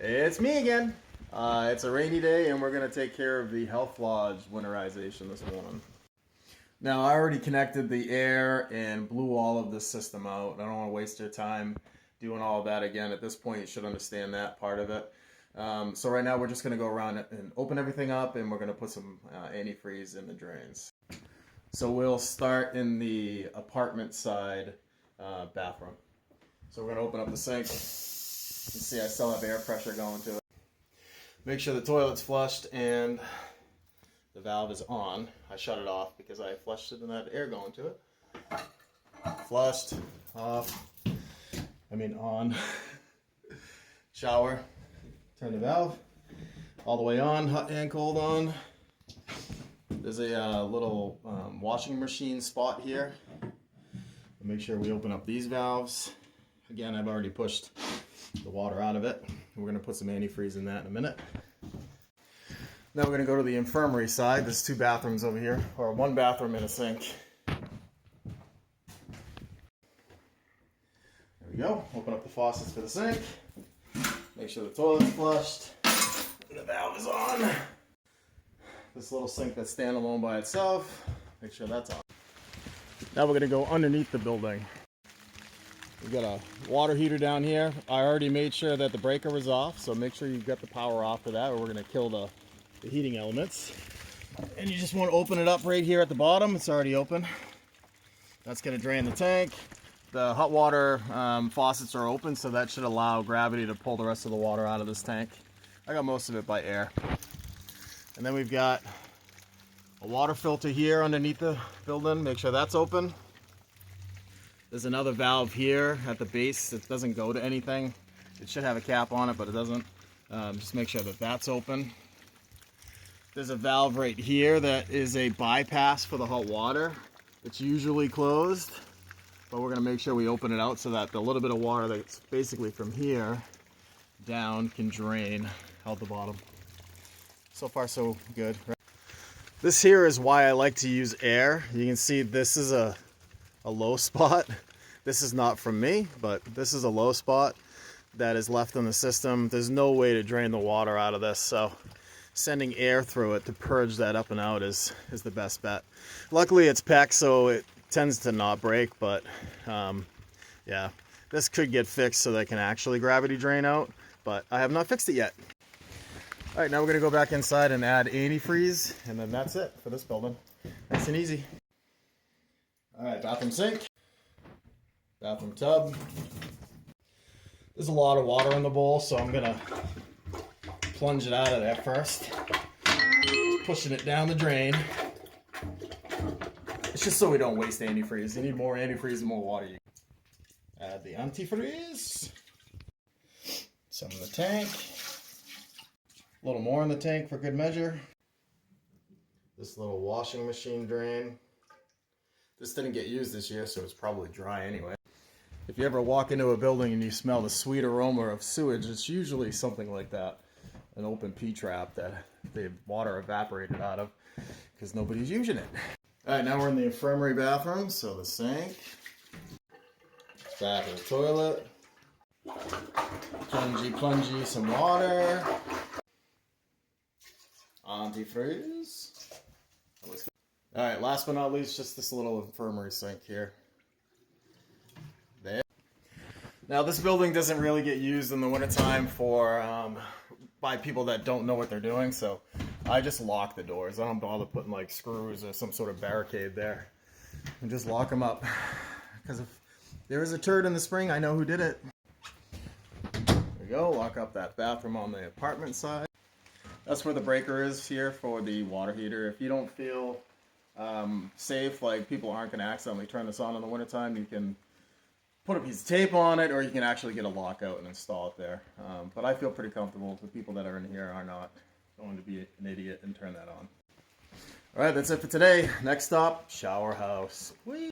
It's me again. It's a rainy day and we're going to take care of the Health Lodge winterization this morning. Now I already connected the air and blew all of this system out. I don't want to waste your time doing all of that again. At this point you should understand that part of it. So right now we're just going to go around and open everything up and we're going to put some antifreeze in the drains. So we'll start in the apartment side bathroom. So we're going to open up the sink. You see I still have air pressure going to it. Make sure the toilet's flushed and the valve is on. I shut it off because I flushed it and had air going to it. Flushed, off, on. Shower, turn the valve all the way on, hot and cold on. There's a little washing machine spot here. Make sure we open up these valves. Again, I've already pushed the water out of it. We're going to put some antifreeze in that in a minute. Now we're going to go to the infirmary side. There's two bathrooms over here, or one bathroom and a sink. There we go. Open up the faucets for the sink. Make sure the toilet's flushed. And the valve is on. This little sink that's standalone by itself. Make sure that's on. Now we're going to go underneath the building. We've got a water heater down here. I already made sure that the breaker was off, so make sure you've got the power off for that or we're going to kill the heating elements. And you just want to open it up right here at the bottom. It's already open. That's going to drain the tank. The hot water faucets are open, so that should allow gravity to pull the rest of the water out of this tank. I got most of it by air. And then we've got a water filter here underneath the building. Make sure that's open. There's another valve here at the base. It doesn't go to anything. It should have a cap on it, but it doesn't. Just make sure that that's open. There's a valve right here that is a bypass for the hot water. It's usually closed, but we're gonna make sure we open it out so that the little bit of water that's basically from here down can drain out the bottom. So far so good. This here is why I like to use air. You can see this is a low spot. This is not from me, but this is a low spot that is left in the system. There's no way to drain the water out of this, so sending air through it to purge that up and out is the best bet. Luckily it's PEX, so it tends to not break, but yeah, this could get fixed so that can actually gravity drain out, but I have not fixed it yet. All right, now we're gonna go back inside and add antifreeze, and then that's it for this building. Nice and easy. All right, bathroom sink, bathroom tub. There's a lot of water in the bowl, so I'm gonna plunge it out of there first. Pushing it down the drain. It's just so we don't waste antifreeze. You need more antifreeze and more water. Add the antifreeze. Some in the tank. A little more in the tank for good measure. This little washing machine drain. This didn't get used this year, so it's probably dry anyway. If you ever walk into a building and you smell the sweet aroma of sewage, it's usually something like that. An open P-trap that the water evaporated out of because nobody's using it. All right, now we're in the infirmary bathroom. So the sink, back of the toilet, plungy, some water, antifreeze. All right, last but not least, just this little infirmary sink here. There. Now this building doesn't really get used in the wintertime by people that don't know what they're doing, so I just lock the doors. I don't bother putting like screws or some sort of barricade there. And just lock them up. Because if there is a turd in the spring, I know who did it. There we go, lock up that bathroom on the apartment side. That's where the breaker is here for the water heater. If you don't feel safe, like people aren't going to accidentally turn this on in the wintertime, you can put a piece of tape on it, or you can actually get a lockout and install it there. But I feel pretty comfortable. The people that are in here are not going to be an idiot and turn that on. All right, that's it for today. Next stop, shower house. Whee!